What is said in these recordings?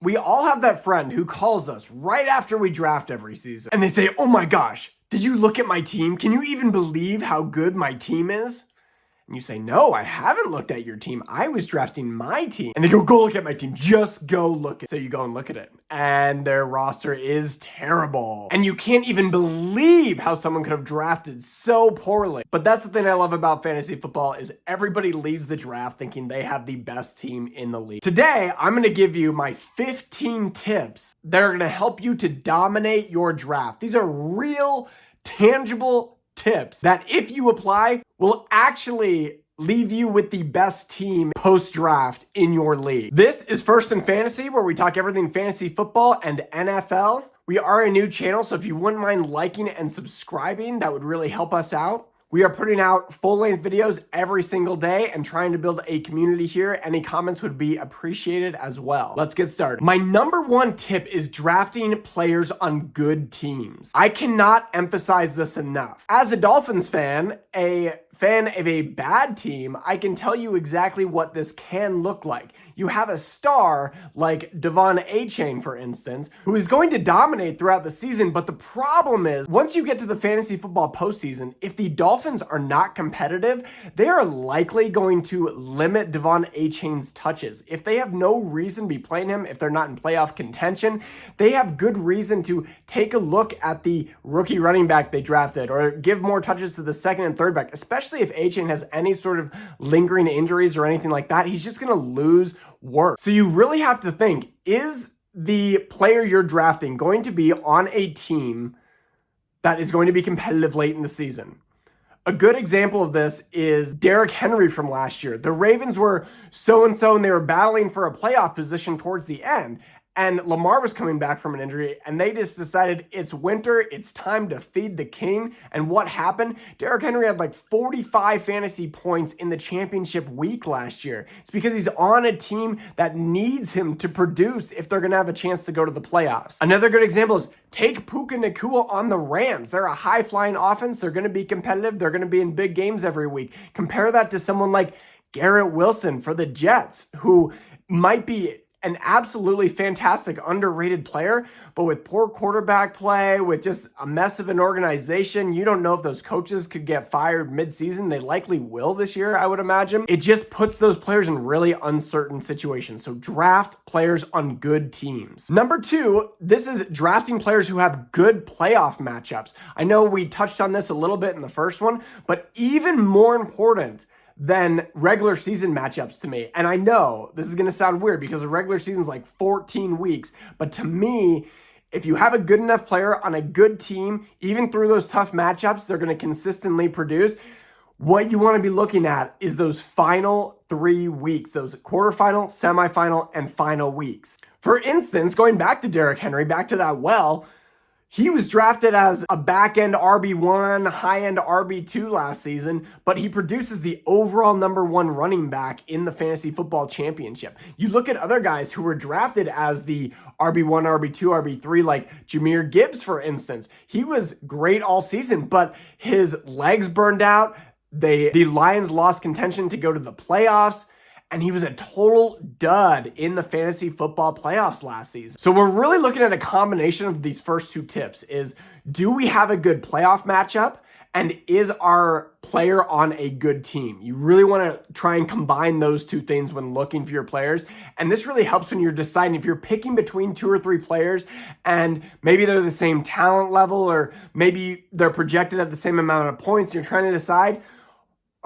We all have that friend who calls us right after we draft every season and they say, "Oh my gosh, did you look at my team? Can you even believe how good my team is?" And you say, "No, I haven't looked at your team. I was drafting my team." And they go look at my team. Just go look at it. So you go and look at it. And their roster is terrible. And you can't even believe how someone could have drafted so poorly. But that's the thing I love about fantasy football is everybody leaves the draft thinking they have the best team in the league. Today, I'm going to give you my 15 tips that are going to help you to dominate your draft. These are real, tangible tips that if you apply will actually leave you with the best team post-draft in your league. This is First in Fantasy, where we talk everything fantasy football and NFL. We are a new channel, so if you wouldn't mind liking and subscribing, that would really help us out. We are putting out full-length videos every single day and trying to build a community here. Any comments would be appreciated as well. Let's get started. My number one tip is drafting players on good teams. I cannot emphasize this enough. As a Dolphins fan, a fan of a bad team, I can tell you exactly what this can look like. You have a star like Devon A-Chain, for instance, who is going to dominate throughout the season, but the problem is, once you get to the fantasy football postseason, if the Dolphins are not competitive, they are likely going to limit Devon A-Chain's touches. If they have no reason to be playing him, if they're not in playoff contention, they have good reason to take a look at the rookie running back they drafted or give more touches to the second and third back, especially if A-Chain has any sort of lingering injuries or anything like that. He's just going to lose work. So you really have to think, is the player you're drafting going to be on a team that is going to be competitive late in the season? A good example of this is Derrick Henry from last year. The Ravens were so-and-so and they were battling for a playoff position towards the end. And Lamar was coming back from an injury, and they just decided it's winter, it's time to feed the king. And what happened? Derrick Henry had like 45 fantasy points in the championship week last year. It's because he's on a team that needs him to produce if they're going to have a chance to go to the playoffs. Another good example is take Puka Nacua on the Rams. They're a high-flying offense. They're going to be competitive. They're going to be in big games every week. Compare that to someone like Garrett Wilson for the Jets, who might be an absolutely fantastic, underrated player, but with poor quarterback play, with just a mess of an organization, you don't know if those coaches could get fired mid-season. They likely will this year, I would imagine. It just puts those players in really uncertain situations. So draft players on good teams. Number two, this is drafting players who have good playoff matchups. I know we touched on this a little bit in the first one, but even more important than regular season matchups to me. And I know this is going to sound weird because the regular season is like 14 weeks. But to me, if you have a good enough player on a good team, even through those tough matchups, they're going to consistently produce. What you want to be looking at is those final 3 weeks, those quarterfinal, semifinal, and final weeks. For instance, going back to Derrick Henry, back to that he was drafted as a back-end RB1, high-end RB2 last season, but he produces the overall number one running back in the fantasy football championship. You look at other guys who were drafted as the RB1, RB2, RB3, like Jahmyr Gibbs, for instance. He was great all season, but his legs burned out. The Lions lost contention to go to the playoffs. And he was a total dud in the fantasy football playoffs last season. So we're really looking at a combination of these first two tips is, do we have a good playoff matchup? And is our player on a good team? You really want to try and combine those two things when looking for your players. And this really helps when you're deciding if you're picking between 2 or 3 players and maybe they're the same talent level or maybe they're projected at the same amount of points. You're trying to decide,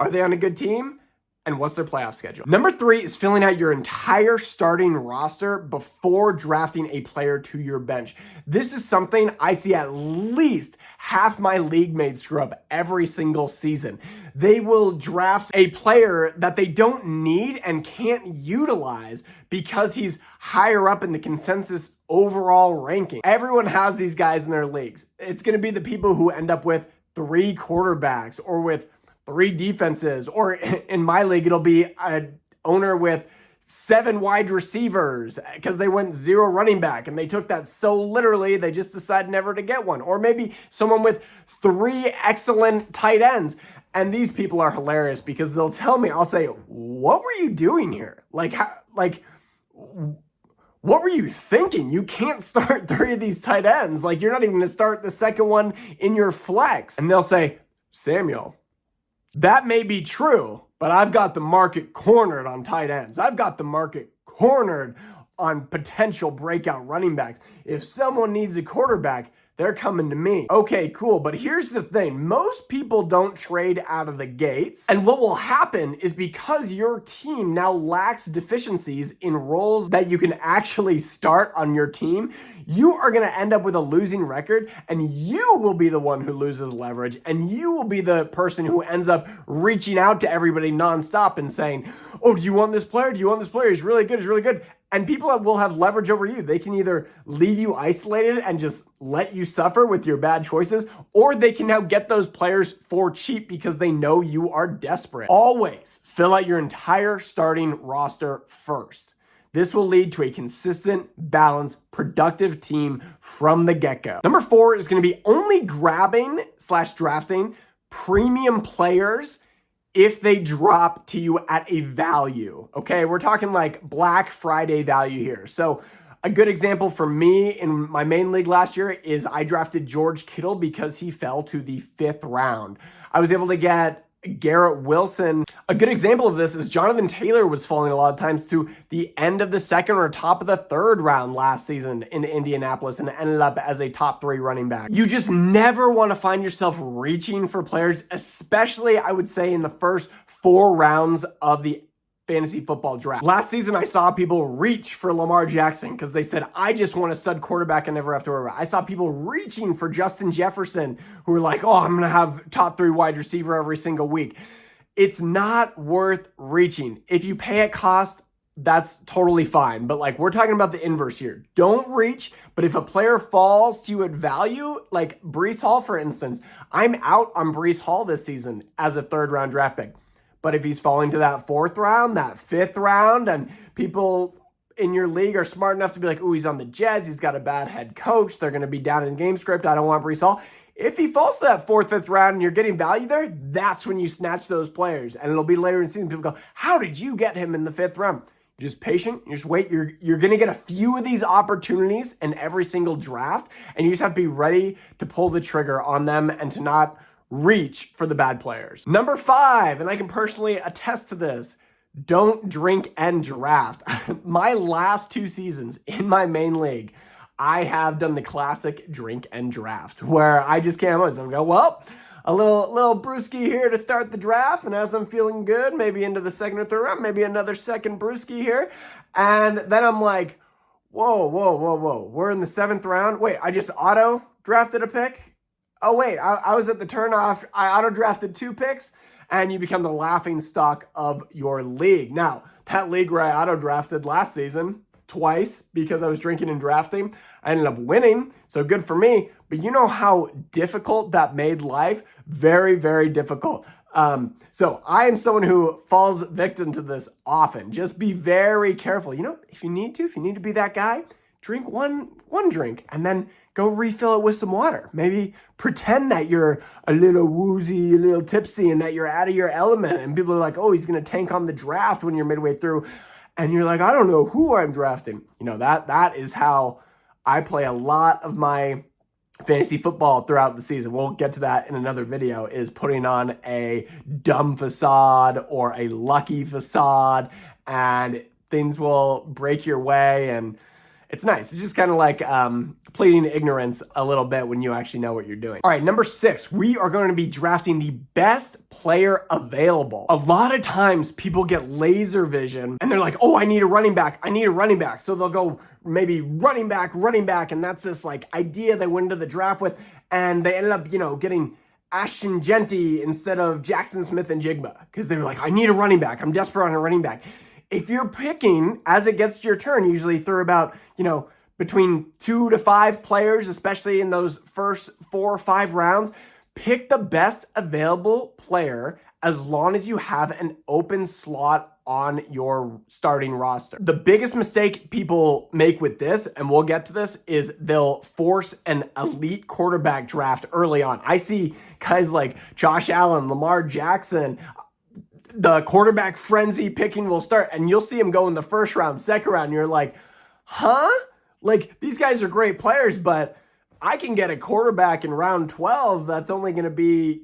are they on a good team? And what's their playoff schedule? Number 3 is filling out your entire starting roster before drafting a player to your bench. This is something I see at least half my league mates screw up every single season. They will draft a player that they don't need and can't utilize because he's higher up in the consensus overall ranking. Everyone has these guys in their leagues. It's going to be the people who end up with 3 quarterbacks or with 3 defenses, or in my league, it'll be an owner with 7 wide receivers because they went 0 running back and they took that so literally they just decided never to get one. Or maybe someone with 3 excellent tight ends. And these people are hilarious because they'll tell me, I'll say, what were you doing here? what were you thinking? You can't start 3 of these tight ends. Like, you're not even going to start the second one in your flex. And they'll say, Samuel, that may be true, but I've got the market cornered on tight ends. I've got the market cornered on potential breakout running backs. If someone needs a quarterback, they're coming to me. Okay, cool. But here's the thing. Most people don't trade out of the gates. And what will happen is because your team now lacks deficiencies in roles that you can actually start on your team, you are going to end up with a losing record, and you will be the one who loses leverage, and you will be the person who ends up reaching out to everybody nonstop and saying, oh, do you want this player? Do you want this player? He's really good. He's really good. And people will have leverage over you. They can either leave you isolated and just let you suffer with your bad choices, or they can now get those players for cheap because they know you are desperate. Always fill out your entire starting roster first. This will lead to a consistent, balanced, productive team from the get-go. Number 4 is going to be only grabbing/drafting premium players if they drop to you at a value. Okay, we're talking like Black Friday value here. So a good example for me in my main league last year is I drafted George Kittle because he fell to the 5th round. I was able to get Garrett Wilson. A good example of this is Jonathan Taylor was falling a lot of times to the end of the 2nd or top of the 3rd round last season in Indianapolis and ended up as a top 3 running back. You just never want to find yourself reaching for players, especially I would say in the first 4 rounds of the fantasy football draft. Last season, I saw people reach for Lamar Jackson because they said, I just want a stud quarterback and never have to worry about it. I saw people reaching for Justin Jefferson who were like, oh, I'm going to have top 3 wide receiver every single week. It's not worth reaching. If you pay at cost, that's totally fine. But like, we're talking about the inverse here. Don't reach, but if a player falls to you at value, like Breece Hall, for instance, I'm out on Breece Hall this season as a 3rd round draft pick. But if he's falling to that 4th round, that 5th round, and people in your league are smart enough to be like, oh, he's on the Jets, he's got a bad head coach, they're going to be down in game script, I don't want Breece Hall. If he falls to that 4th, 5th round and you're getting value there, that's when you snatch those players. And it'll be later in the season, people go, how did you get him in the 5th round? You're just patient, you just wait. You're going to get a few of these opportunities in every single draft, and you just have to be ready to pull the trigger on them and to not reach for the bad players. Number 5, and I can personally attest to this, don't drink and draft. My last 2 seasons in my main league, I have done the classic drink and draft where I just came out and go, well, a little brewski here to start the draft, and as I'm feeling good, maybe into the 2nd or 3rd round, maybe another second brewski here, and then I'm like, whoa, we're in the 7th round. Wait, I just auto drafted a pick? Oh, wait, I was at the turnoff. I auto-drafted 2 picks, and you become the laughing stock of your league. Now, that league where I auto-drafted last season twice because I was drinking and drafting, I ended up winning, so good for me. But you know how difficult that made life? Very, very difficult. So I am someone who falls victim to this often. Just be very careful. You know, if you need to be that guy, drink one drink and then go refill it with some water. Maybe pretend that you're a little woozy, a little tipsy, and that you're out of your element. And people are like, oh, he's going to tank on the draft when you're midway through. And you're like, I don't know who I'm drafting. You know, that is how I play a lot of my fantasy football throughout the season. We'll get to that in another video, is putting on a dumb facade or a lucky facade, and things will break your way, and it's nice. It's just kind of like pleading ignorance a little bit when you actually know what you're doing. All right, number 6, we are going to be drafting the best player available. A lot of times people get laser vision and they're like, oh, I need a running back. So they'll go maybe running back. And that's this like idea they went into the draft with. And they ended up, getting Ashton Genty instead of Jackson Smith and Jigba because they were like, I need a running back. I'm desperate on a running back. If you're picking, as it gets to your turn, usually through about, between 2 to 5 players, especially in those first 4 or 5 rounds, pick the best available player as long as you have an open slot on your starting roster. The biggest mistake people make with this, and we'll get to this, is they'll force an elite quarterback draft early on. I see guys like Josh Allen, Lamar Jackson, the quarterback frenzy picking will start, and you'll see him go in the 1st round, 2nd round, and you're like, huh? Like, these guys are great players, but I can get a quarterback in round 12 that's only going to be,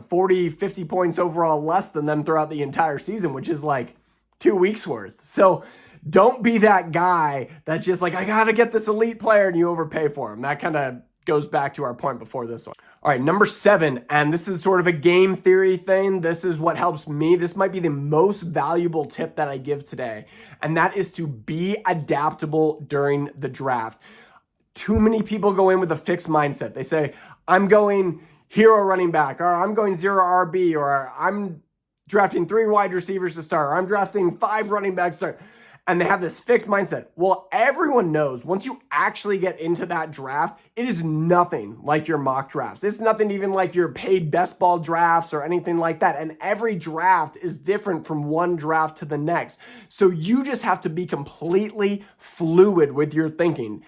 40, 50 points overall less than them throughout the entire season, which is like 2 weeks worth. So don't be that guy that's just like, I got to get this elite player and you overpay for him. That kind of goes back to our point before this one. All right, number 7, and this is sort of a game theory thing. This is what helps me. This might be the most valuable tip that I give today, and that is to be adaptable during the draft. Too many people go in with a fixed mindset. They say, I'm going hero running back, or I'm going zero RB, or I'm drafting 3 wide receivers to start, or I'm drafting 5 running backs to start. And they have this fixed mindset. Well, everyone knows once you actually get into that draft, it is nothing like your mock drafts. It's nothing even like your paid best ball drafts or anything like that. And every draft is different from one draft to the next. So you just have to be completely fluid with your thinking.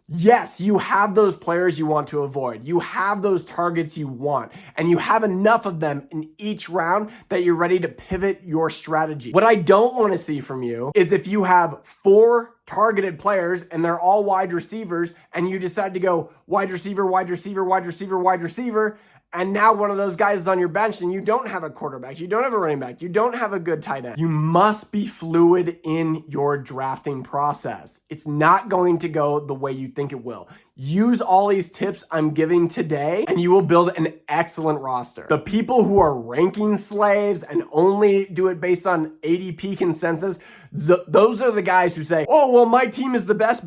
Yes, you have those players you want to avoid. You have those targets you want, and you have enough of them in each round that you're ready to pivot your strategy. What I don't want to see from you is if you have 4 targeted players and they're all wide receivers and you decide to go wide receiver, wide receiver, wide receiver, wide receiver, and now one of those guys is on your bench and you don't have a quarterback, you don't have a running back, you don't have a good tight end. You must be fluid in your drafting process. It's not going to go the way you think it will. Use all these tips I'm giving today and you will build an excellent roster. The people who are ranking slaves and only do it based on ADP consensus, those are the guys who say, oh, well, my team is the best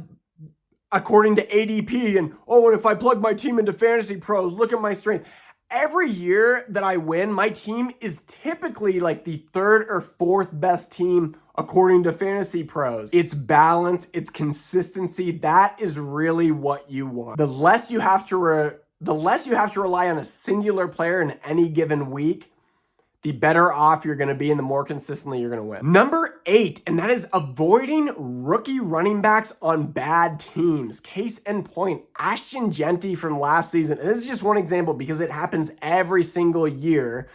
according to ADP, and oh, and if I plug my team into Fantasy Pros, look at my strength. Every year that I win, my team is typically like the 3rd or 4th best team according to Fantasy Pros. It's balance, it's consistency. That is really what you want. The less you have to rely on a singular player in any given week, the better off you're going to be and the more consistently you're going to win. Number 8, and that is avoiding rookie running backs on bad teams. Case in point, Ashton Genty from last season. And this is just one example because it happens every single year.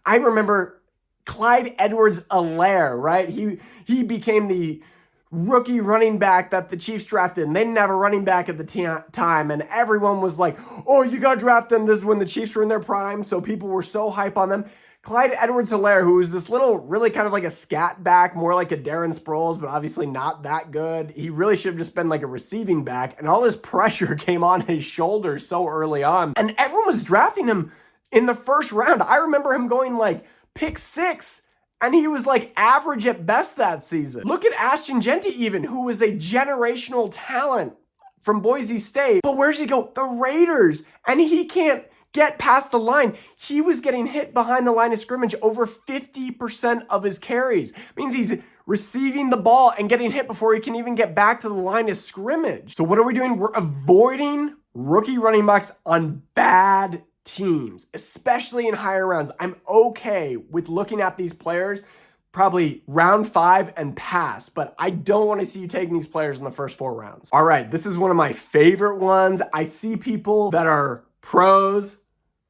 I remember Clyde Edwards-Helaire, right? He became the rookie running back that the Chiefs drafted, and they didn't have a running back at the time, and everyone was like, oh, you got to draft them. This is when the Chiefs were in their prime, so people were so hype on them. Clyde Edwards-Helaire, who was this little, really kind of like a scat back, more like a Darren Sproles, but obviously not that good. He really should have just been like a receiving back, and all this pressure came on his shoulders so early on. And everyone was drafting him in the first round. I remember him going like pick 6, and he was like average at best that season. Look at Ashton Genty even, who was a generational talent from Boise State. But where's he go? The Raiders. And he can't get past the line. He was getting hit behind the line of scrimmage over 50% of his carries. It means he's receiving the ball and getting hit before he can even get back to the line of scrimmage. So what are we doing? We're avoiding rookie running backs on bad teams, especially in higher rounds. I'm okay with looking at these players probably round 5 and pass, but I don't want to see you taking these players in the first 4 rounds. All right, this is one of my favorite ones. I see people that are pros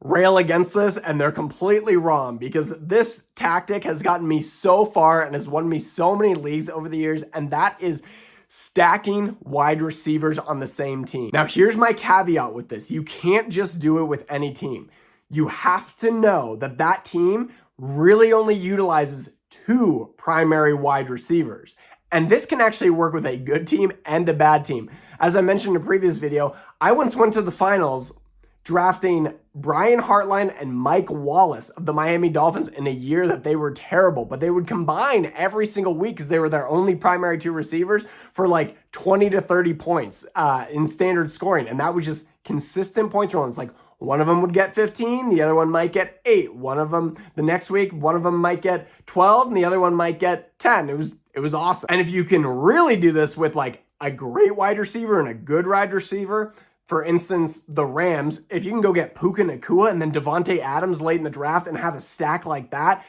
rail against this and they're completely wrong because this tactic has gotten me so far and has won me so many leagues over the years, and that is stacking wide receivers on the same team. Now, here's my caveat with this. You can't just do it with any team. You have to know that that team really only utilizes 2 primary wide receivers. And this can actually work with a good team and a bad team. As I mentioned in a previous video, I once went to the finals drafting Brian Hartline and Mike Wallace of the Miami Dolphins in a year that they were terrible, but they would combine every single week because they were their only primary 2 receivers for like 20 to 30 points in standard scoring. And that was just consistent points rolling. It's like one of them would get 15, the other one might get 8. One of them, the next week, one of them might get 12 and the other one might get 10. It was awesome. And if you can really do this with like a great wide receiver and a good wide receiver, for instance, the Rams, if you can go get Puka Nacua and then Devontae Adams late in the draft and have a stack like that,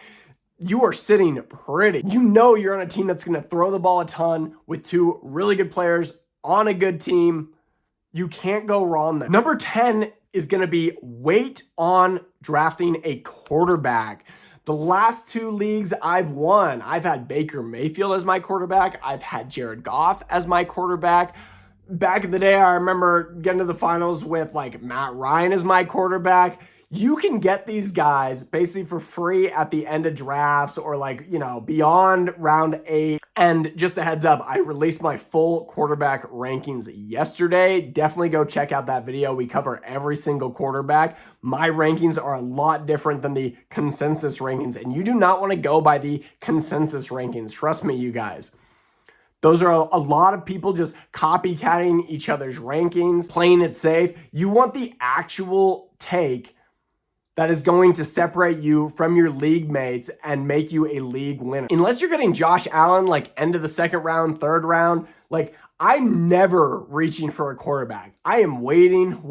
you are sitting pretty. You know you're on a team that's going to throw the ball a ton with 2 really good players on a good team. You can't go wrong there. Number 10 is going to be wait on drafting a quarterback. The last 2 leagues I've won, I've had Baker Mayfield as my quarterback. I've had Jared Goff as my quarterback. Back in the day, I remember getting to the finals with like Matt Ryan as my quarterback. You can get these guys basically for free at the end of drafts or like, beyond round 8. And just a heads up, I released my full quarterback rankings yesterday. Definitely go check out that video. We cover every single quarterback. My rankings are a lot different than the consensus rankings, and you do not want to go by the consensus rankings. Trust me, you guys. Those are a lot of people just copycatting each other's rankings, playing it safe. You want the actual take that is going to separate you from your league mates and make you a league winner. Unless you're getting Josh Allen like end of the 2nd round, 3rd round, like I'm never reaching for a quarterback. I am waiting.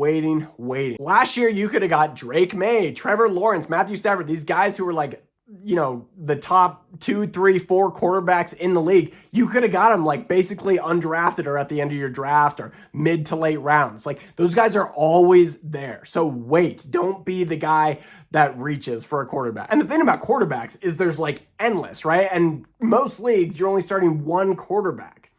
Last year, you could have got Drake May, Trevor Lawrence, Matthew Stafford, these guys who were like, the top 2, 3, 4 quarterbacks in the league. You could have got them like basically undrafted or at the end of your draft or mid to late rounds. Like those guys are always there. So wait, don't be the guy that reaches for a quarterback. And the thing about quarterbacks is there's like endless, right? And most leagues, you're only starting 1 quarterback.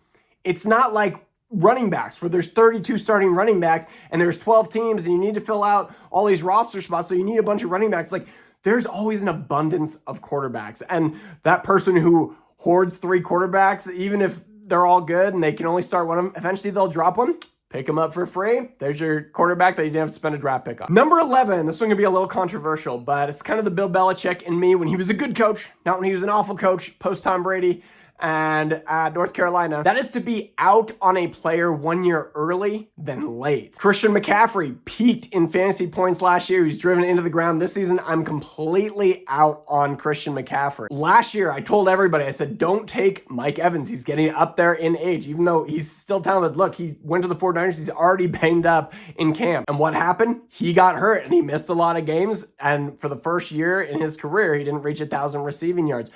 It's not like running backs where there's 32 starting running backs and there's 12 teams and you need to fill out all these roster spots. So you need a bunch of running backs. Like there's always an abundance of quarterbacks. And that person who hoards 3 quarterbacks, even if they're all good and they can only start one of them, eventually they'll drop one, pick them up for free. There's your quarterback that you didn't have to spend a draft pick on. Number 11, this one gonna be a little controversial, but it's kind of the Bill Belichick in me when he was a good coach, not when he was an awful coach, post Tom Brady and at North Carolina. That is to be out on a player 1 year early than late. Christian McCaffrey peaked in fantasy points last year. He's driven into the ground this season. I'm completely out on Christian McCaffrey. Last year, I told everybody, I said, don't take Mike Evans. He's getting up there in age, even though he's still talented. Look, he went to the 49ers. He's already banged up in camp. And what happened? He got hurt and he missed a lot of games. And for the first year in his career, he didn't reach 1,000 receiving yards.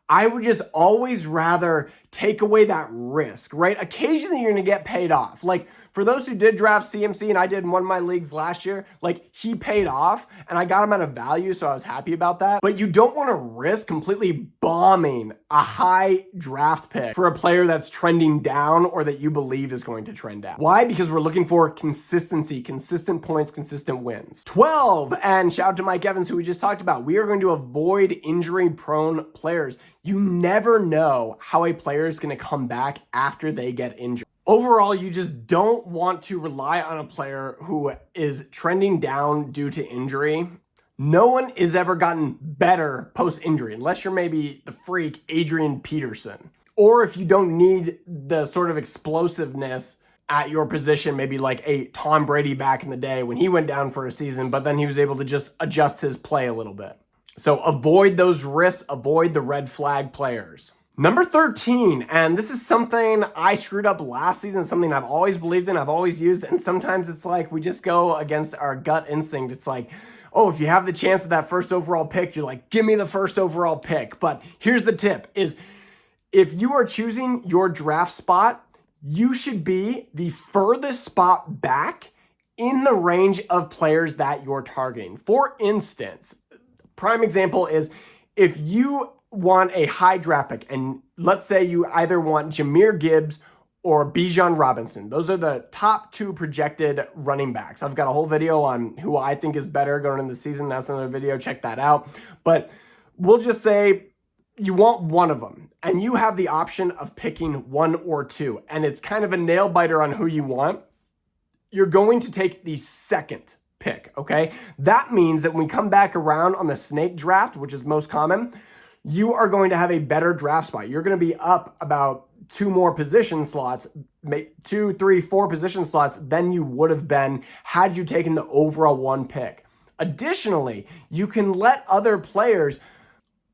I would just always rather take away that risk, right? Occasionally you're going to get paid off. Like for those who did draft CMC, and I did in one of my leagues last year, like he paid off and I got him at a value, so I was happy about that. But you don't want to risk completely bombing a high draft pick for a player that's trending down or that you believe is going to trend down. Why? Because we're looking for consistency, consistent points, consistent wins. 12, and shout out to Mike Evans, who we just talked about. We are going to avoid injury-prone players. You never know how a player is going to come back after they get injured. Overall, you just don't want to rely on a player who is trending down due to injury. No one is ever gotten better post-injury, unless you're maybe the freak Adrian Peterson. Or if you don't need the sort of explosiveness at your position, maybe like a Tom Brady back in the day when he went down for a season, but then he was able to just adjust his play a little bit. So avoid those risks, avoid the red flag players. Number 13, and this is something I screwed up last season, something I've always believed in, I've always used, and sometimes it's like we just go against our gut instinct. It's like, oh, if you have the chance at that first overall pick, you're like, give me the first overall pick. But here's the tip, is if you are choosing your draft spot, you should be the furthest spot back in the range of players that you're targeting. For instance, prime example is if you want a high draft pick, and let's say you either want Jahmyr Gibbs or Bijan Robinson. Those are the top 2 projected running backs. I've got a whole video on who I think is better going into the season. That's another video. Check that out. But we'll just say you want one of them, and you have the option of picking 1 or 2, and it's kind of a nail biter on who you want. You're going to take the second pick, okay? That means that when we come back around on the snake draft, which is most common, you are going to have a better draft spot. You're going to be up about 2 more position slots, 2, 3, 4 position slots than you would have been had you taken the overall 1 pick. Additionally, you can let other players,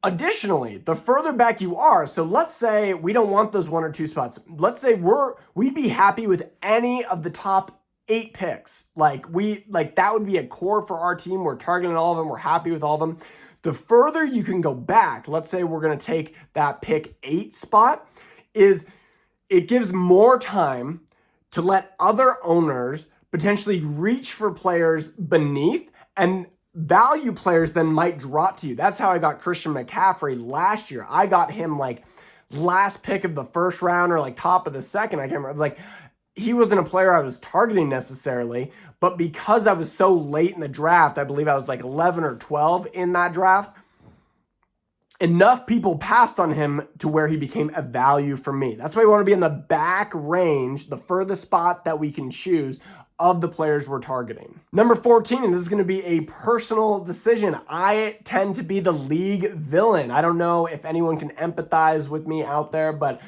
the further back you are, so let's say we don't want those 1 or 2 spots. Let's say we'd be happy with any of the top 8 picks. Like that would be a core for our team. We're targeting all of them. We're happy with all of them. The further you can go back, let's say we're going to take that pick 8 spot, is it gives more time to let other owners potentially reach for players beneath, and value players then might drop to you. That's how I got Christian McCaffrey last year. I got him like last pick of the first round or like top of the second. I can't remember. It was like, he wasn't a player I was targeting necessarily, but because I was so late in the draft, I believe I was like 11 or 12 in that draft, enough people passed on him to where he became a value for me. That's why we want to be in the back range, the furthest spot that we can choose of the players we're targeting. Number 14, and this is going to be a personal decision. I tend to be the league villain. I don't know if anyone can empathize with me out there, but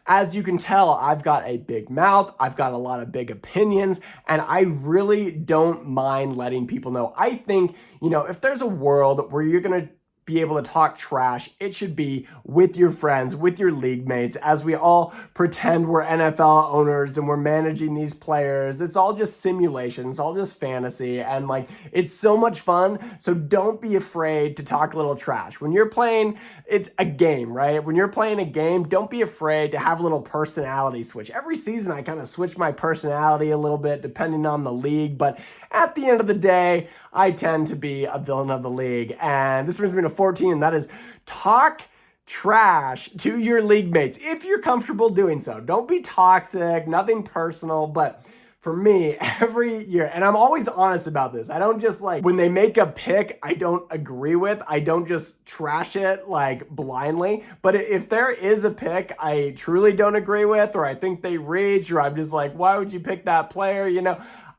as you can tell, I've got a big mouth, I've got a lot of big opinions, and I really don't mind letting people know. I think, if there's a world where you're going to be able to talk trash, it should be with your friends, with your league mates, as we all pretend we're NFL owners and we're managing these players. It's all just simulation. It's all just fantasy. And it's so much fun. So don't be afraid to talk a little trash. When you're playing, it's a game, right? When you're playing a game, don't be afraid to have a little personality switch. Every season, I kind of switch my personality a little bit depending on the league. But at the end of the day, I tend to be a villain of the league. And this brings me to 14, and that is talk trash to your league mates if you're comfortable doing so. Don't be toxic, nothing personal, but for me, every year, and I'm always honest about this, I don't just when they make a pick I don't agree with, I don't just trash it blindly. But if there is a pick I truly don't agree with, or I think they reach, or I'm just why would you pick that player,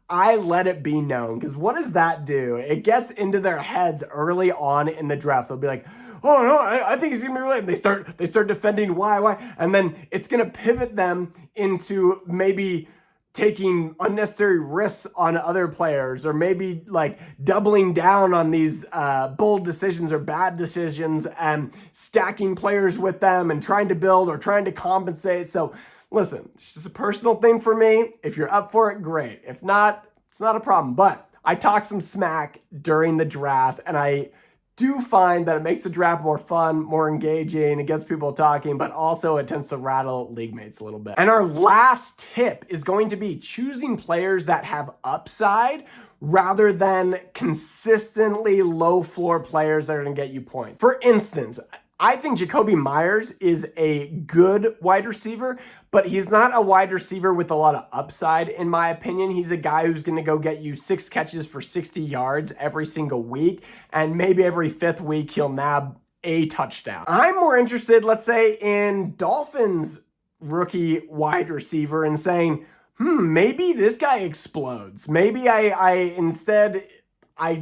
I let it be known, because what does that do? It gets into their heads early on in the draft. They'll be like, oh no, I think he's gonna be really, and they start defending why, and then it's gonna pivot them into maybe taking unnecessary risks on other players, or maybe doubling down on these bold decisions or bad decisions and stacking players with them and trying to build or trying to compensate. So listen, it's just a personal thing for me. If you're up for it, great. If not, it's not a problem. But I talk some smack during the draft, and I do find that it makes the draft more fun, more engaging. It gets people talking, but also it tends to rattle league mates a little bit. And our last tip is going to be choosing players that have upside rather than consistently low floor players that are going to get you points. For instance, I think Jacoby Myers is a good wide receiver, but he's not a wide receiver with a lot of upside, in my opinion. He's a guy who's going to go get you 6 catches for 60 yards every single week, and maybe every 5th week he'll nab a touchdown. I'm more interested, let's say, in Dolphins rookie wide receiver and saying, maybe this guy explodes. Maybe I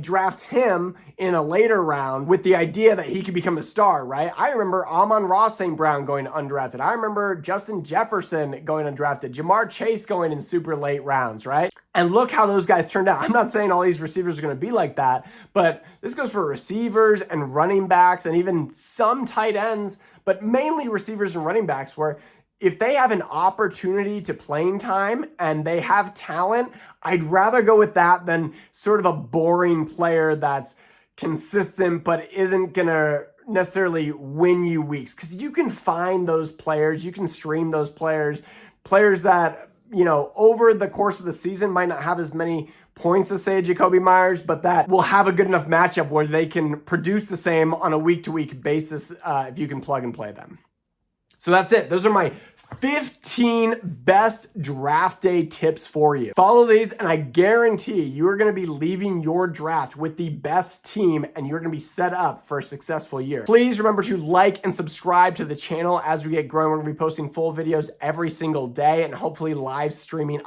draft him in a later round with the idea that he could become a star, right? I remember Amon-Ra St. Brown going undrafted. I remember Justin Jefferson going undrafted. Jamar Chase going in super late rounds, right? And look how those guys turned out. I'm not saying all these receivers are going to be like that, but this goes for receivers and running backs and even some tight ends, but mainly receivers and running backs, where if they have an opportunity to playing time and they have talent, I'd rather go with that than sort of a boring player that's consistent but isn't going to necessarily win you weeks. Because you can find those players, you can stream those players that, over the course of the season might not have as many points as, say, Jacoby Myers, but that will have a good enough matchup where they can produce the same on a week-to-week basis if you can plug and play them. So that's it. Those are my 15 best draft day tips for you. Follow these, and I guarantee you are going to be leaving your draft with the best team, and you're going to be set up for a successful year. Please remember to like and subscribe to the channel as we get growing. We're going to be posting full videos every single day and hopefully live streaming